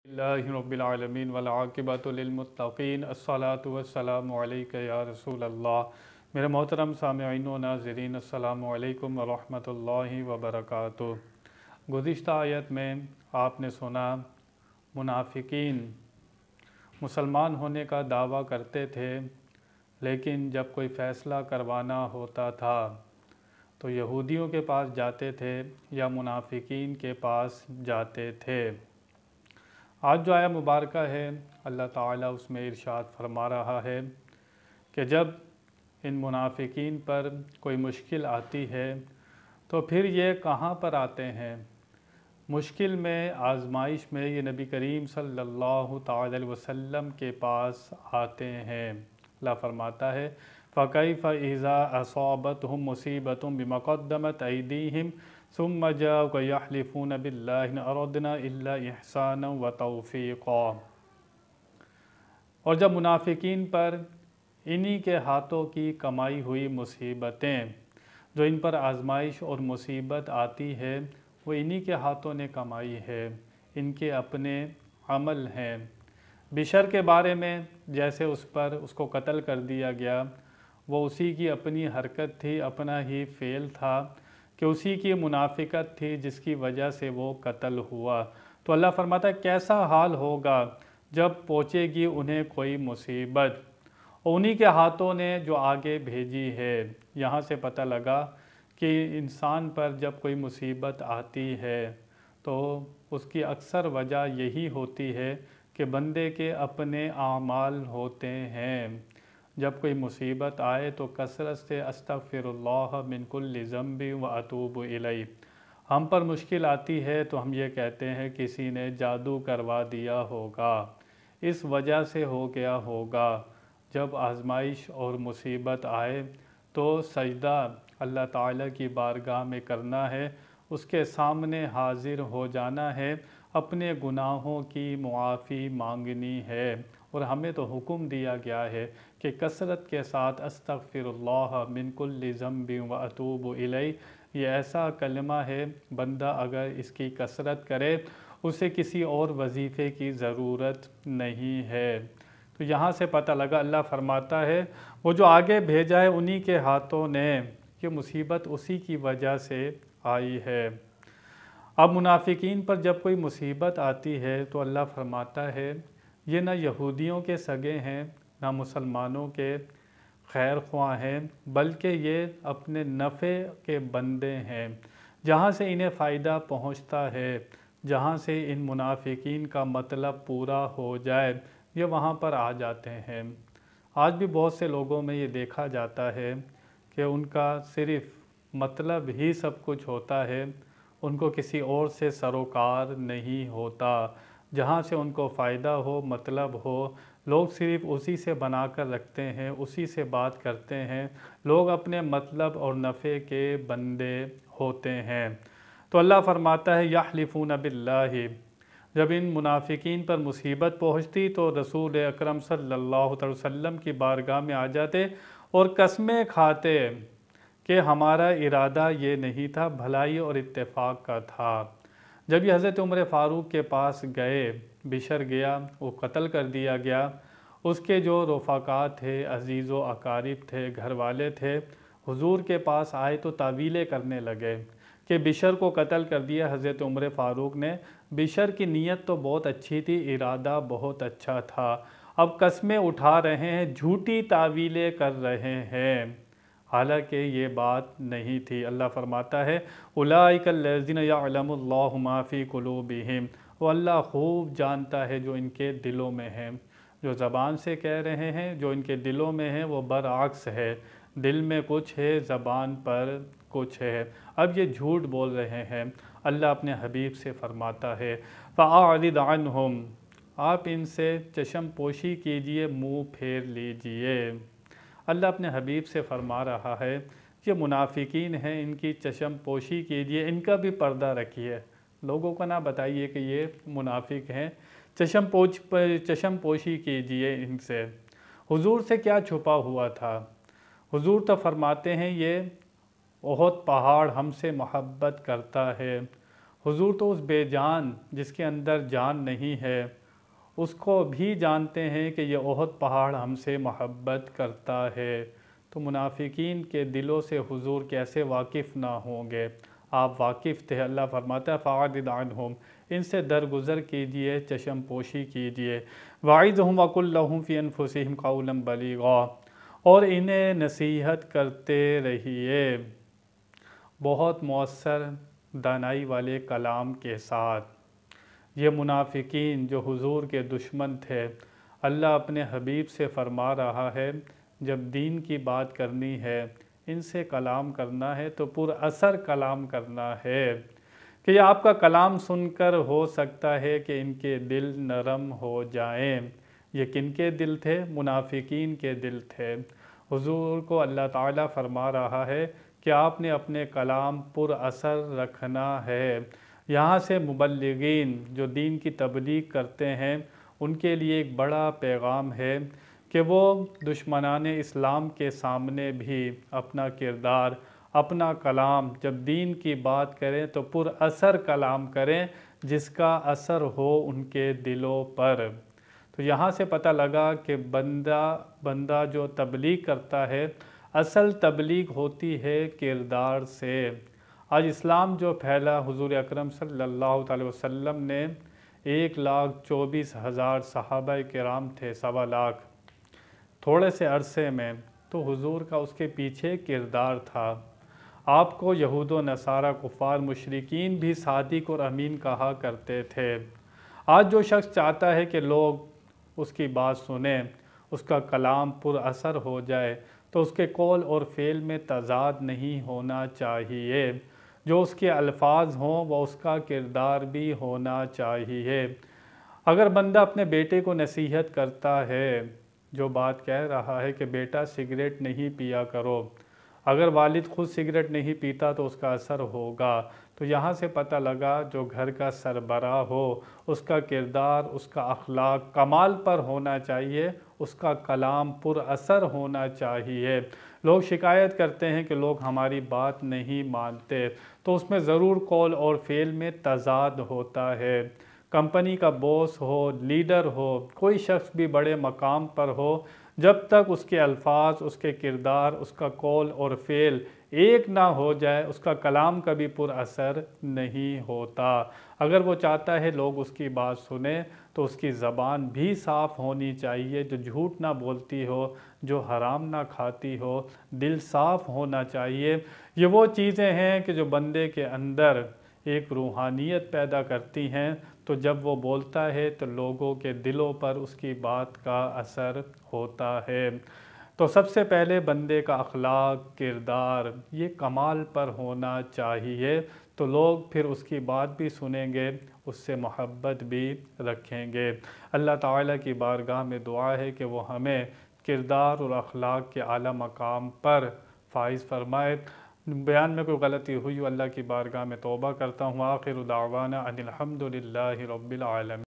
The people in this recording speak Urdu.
اللہ رب العالمین والعاقبۃ للمتقین الصلاۃ والسلام علیک یا رسول اللہ۔ میرے محترم سامعین و ناظرین، السلام علیکم ورحمۃ اللہ وبرکاتہ۔ گزشتہ آیت میں آپ نے سنا منافقین مسلمان ہونے کا دعویٰ کرتے تھے، لیکن جب کوئی فیصلہ کروانا ہوتا تھا تو یہودیوں کے پاس جاتے تھے یا منافقین کے پاس جاتے تھے۔ آج جو آیہ مبارکہ ہے اللہ تعالیٰ اس میں ارشاد فرما رہا ہے کہ جب ان منافقین پر کوئی مشکل آتی ہے تو پھر یہ کہاں پر آتے ہیں؟ مشکل میں، آزمائش میں یہ نبی کریم صلی اللہ تعالیٰ علیہ وسلم کے پاس آتے ہیں۔ اللہ فرماتا ہے فَكَيْفَ إِذَا أَصَابَتْهُمْ مُصِيبَةٌ بِمَا أَيْدِيهِمْ ثُمَّ جَاءُوكَ يَحْلِفُونَ بِاللَّهِ إِنْ أَرَدْنَا إِلَّا إِحْسَانًا وَتَوْفِيقًا۔ اور جب منافقین پر انہی کے ہاتھوں کی کمائی ہوئی مصیبتیں، جو ان پر آزمائش اور مصیبت آتی ہے وہ انہی کے ہاتھوں نے کمائی ہے، ان کے اپنے عمل ہیں۔ بشر کے بارے میں جیسے اس کو قتل کر دیا گیا، وہ اسی کی اپنی حرکت تھی، اپنا ہی فعل تھا کہ اسی کی منافقت تھی جس کی وجہ سے وہ قتل ہوا۔ تو اللہ فرماتا ہے کیسا حال ہوگا جب پہنچے گی انہیں کوئی مصیبت، اور انہی کے ہاتھوں نے جو آگے بھیجی ہے۔ یہاں سے پتہ لگا کہ انسان پر جب کوئی مصیبت آتی ہے تو اس کی اکثر وجہ یہی ہوتی ہے کہ بندے کے اپنے اعمال ہوتے ہیں۔ جب کوئی مصیبت آئے تو کثرت سے استغفر اللہ من کل ذنب و اتوب الیہ۔ ہم پر مشکل آتی ہے تو ہم یہ کہتے ہیں کسی نے جادو کروا دیا ہوگا، اس وجہ سے ہو گیا ہوگا۔ جب آزمائش اور مصیبت آئے تو سجدہ اللہ تعالیٰ کی بارگاہ میں کرنا ہے، اس کے سامنے حاضر ہو جانا ہے، اپنے گناہوں کی معافی مانگنی ہے۔ اور ہمیں تو حکم دیا گیا ہے کہ کثرت کے ساتھ استغفر اللہ من کل ذنب و اتوب الیہ، یہ ایسا کلمہ ہے بندہ اگر اس کی کثرت کرے اسے کسی اور وظیفے کی ضرورت نہیں ہے۔ تو یہاں سے پتہ لگا، اللہ فرماتا ہے وہ جو آگے بھیجا ہے انہی کے ہاتھوں نے، یہ مصیبت اسی کی وجہ سے آئی ہے۔ اب منافقین پر جب کوئی مصیبت آتی ہے تو اللہ فرماتا ہے یہ نہ یہودیوں کے سگے ہیں، نہ مسلمانوں کے خیر خواہ ہیں، بلکہ یہ اپنے نفع کے بندے ہیں۔ جہاں سے انہیں فائدہ پہنچتا ہے، جہاں سے ان منافقین کا مطلب پورا ہو جائے، یہ وہاں پر آ جاتے ہیں۔ آج بھی بہت سے لوگوں میں یہ دیکھا جاتا ہے کہ ان کا صرف مطلب ہی سب کچھ ہوتا ہے، ان کو کسی اور سے سروکار نہیں ہوتا۔ جہاں سے ان کو فائدہ ہو، مطلب ہو، لوگ صرف اسی سے بنا کر رکھتے ہیں، اسی سے بات کرتے ہیں۔ لوگ اپنے مطلب اور نفع کے بندے ہوتے ہیں۔ تو اللہ فرماتا ہے یحلفون باللہ، جب ان منافقین پر مصیبت پہنچتی تو رسول اکرم صلی اللہ علیہ وسلم کی بارگاہ میں آ جاتے اور قسمیں کھاتے کہ ہمارا ارادہ یہ نہیں تھا، بھلائی اور اتفاق کا تھا۔ جب یہ حضرت عمر فاروق کے پاس گئے، بشر گیا، وہ قتل کر دیا گیا، اس کے جو رفقا تھے، عزیز و اقارب تھے، گھر والے تھے، حضور کے پاس آئے تو تعویلیں کرنے لگے کہ بشر کو قتل کر دیا حضرت عمر فاروق نے۔ بشر کی نیت تو بہت اچھی تھی، ارادہ بہت اچھا تھا، اب قسمیں اٹھا رہے ہیں، جھوٹی تعویلیں کر رہے ہیں، حالانکہ یہ بات نہیں تھی۔ اللہ فرماتا ہے اولئک الذین یعلم اللہ ما فی قلوبہم، وہ اللہ خوب جانتا ہے جو ان کے دلوں میں ہیں۔ جو زبان سے کہہ رہے ہیں، جو ان کے دلوں میں ہے وہ برعکس ہے، دل میں کچھ ہے، زبان پر کچھ ہے، اب یہ جھوٹ بول رہے ہیں۔ اللہ اپنے حبیب سے فرماتا ہے فَأَعْرِضْ عَنْهُمْ، آپ ان سے چشم پوشی کیجئے، منہ پھیر لیجئے۔ اللہ اپنے حبیب سے فرما رہا ہے یہ منافقین ہیں، ان کی چشم پوشی کیجئے، ان کا بھی پردہ رکھیے، لوگوں کو نہ بتائیے کہ یہ منافق ہیں، چشم پوشی کیجئے ان سے۔ حضور سے کیا چھپا ہوا تھا؟ حضور تو فرماتے ہیں یہ احد پہاڑ ہم سے محبت کرتا ہے، حضور تو اس بے جان جس کے اندر جان نہیں ہے اس کو بھی جانتے ہیں کہ یہ احد پہاڑ ہم سے محبت کرتا ہے، تو منافقین کے دلوں سے حضور کیسے واقف نہ ہوں گے؟ آپ واقف تھے۔ اللہ فرماتا ہے فَأَعْرِضْ عَنْهُمْ، ان سے درگزر کیجئے، چشم پوشی کیجئے۔ وَاعِظْهُمْ وَقُلْ لَهُمْ فِي أَنفُسِهِمْ قَوْلًا بَلِيغًا، اور انہیں نصیحت کرتے رہیے بہت مؤثر دانائی والے کلام کے ساتھ۔ یہ منافقین جو حضور کے دشمن تھے، اللہ اپنے حبیب سے فرما رہا ہے جب دین کی بات کرنی ہے، ان سے کلام کرنا ہے تو پر اثر کلام کرنا ہے، کہ یہ آپ کا کلام سن کر ہو سکتا ہے کہ ان کے دل نرم ہو جائیں۔ یہ کن کے دل تھے؟ منافقین کے دل تھے۔ حضور کو اللہ تعالیٰ فرما رہا ہے کہ آپ نے اپنے کلام پر اثر رکھنا ہے۔ یہاں سے مبلغین جو دین کی تبلیغ کرتے ہیں ان کے لیے ایک بڑا پیغام ہے کہ وہ دشمنان اسلام کے سامنے بھی اپنا کردار، اپنا کلام جب دین کی بات کریں تو پر اثر کلام کریں جس کا اثر ہو ان کے دلوں پر۔ تو یہاں سے پتہ لگا کہ بندہ جو تبلیغ کرتا ہے اصل تبلیغ ہوتی ہے کردار سے۔ آج اسلام جو پھیلا، حضور اکرم صلی اللہ علیہ وسلم نے 1,24,000 صحابہ کرام تھے، 1.25 لاکھ، تھوڑے سے عرصے میں، تو حضور کا اس کے پیچھے کردار تھا۔ آپ کو یہود و نصارہ کفار مشرکین بھی صادق اور امین کہا کرتے تھے۔ آج جو شخص چاہتا ہے کہ لوگ اس کی بات سنیں، اس کا کلام پر اثر ہو جائے، تو اس کے قول اور فعل میں تضاد نہیں ہونا چاہیے۔ جو اس کے الفاظ ہوں وہ اس کا کردار بھی ہونا چاہیے۔ اگر بندہ اپنے بیٹے کو نصیحت کرتا ہے، جو بات کہہ رہا ہے کہ بیٹا سگریٹ نہیں پیا کرو، اگر والد خود سگریٹ نہیں پیتا تو اس کا اثر ہوگا، تو یہاں سے پتہ لگا جو گھر کا سربراہ ہو اس کا کردار، اس کا اخلاق کمال پر ہونا چاہیے، اس کا کلام پر اثر ہونا چاہیے۔ لوگ شکایت کرتے ہیں کہ لوگ ہماری بات نہیں مانتے، تو اس میں ضرور قول اور فعل میں تضاد ہوتا ہے۔ کمپنی کا باس ہو، لیڈر ہو، کوئی شخص بھی بڑے مقام پر ہو، جب تک اس کے الفاظ، اس کے کردار، اس کا قول اور فعل ایک نہ ہو جائے، اس کا کلام کبھی پر اثر نہیں ہوتا۔ اگر وہ چاہتا ہے لوگ اس کی بات سنیں تو اس کی زبان بھی صاف ہونی چاہیے، جو جھوٹ نہ بولتی ہو، جو حرام نہ کھاتی ہو، دل صاف ہونا چاہیے۔ یہ وہ چیزیں ہیں کہ جو بندے کے اندر ایک روحانیت پیدا کرتی ہیں، تو جب وہ بولتا ہے تو لوگوں کے دلوں پر اس کی بات کا اثر ہوتا ہے۔ تو سب سے پہلے بندے کا اخلاق، کردار، یہ کمال پر ہونا چاہیے، تو لوگ پھر اس کی بات بھی سنیں گے، اس سے محبت بھی رکھیں گے۔ اللہ تعالیٰ کی بارگاہ میں دعا ہے کہ وہ ہمیں کردار اور اخلاق کے اعلیٰ مقام پر فائز فرمائے۔ بیان میں کوئی غلطی ہوئی اللہ کی بارگاہ میں توبہ کرتا ہوں۔ آخر دعوانا ان الحمد للہ رب العالمین۔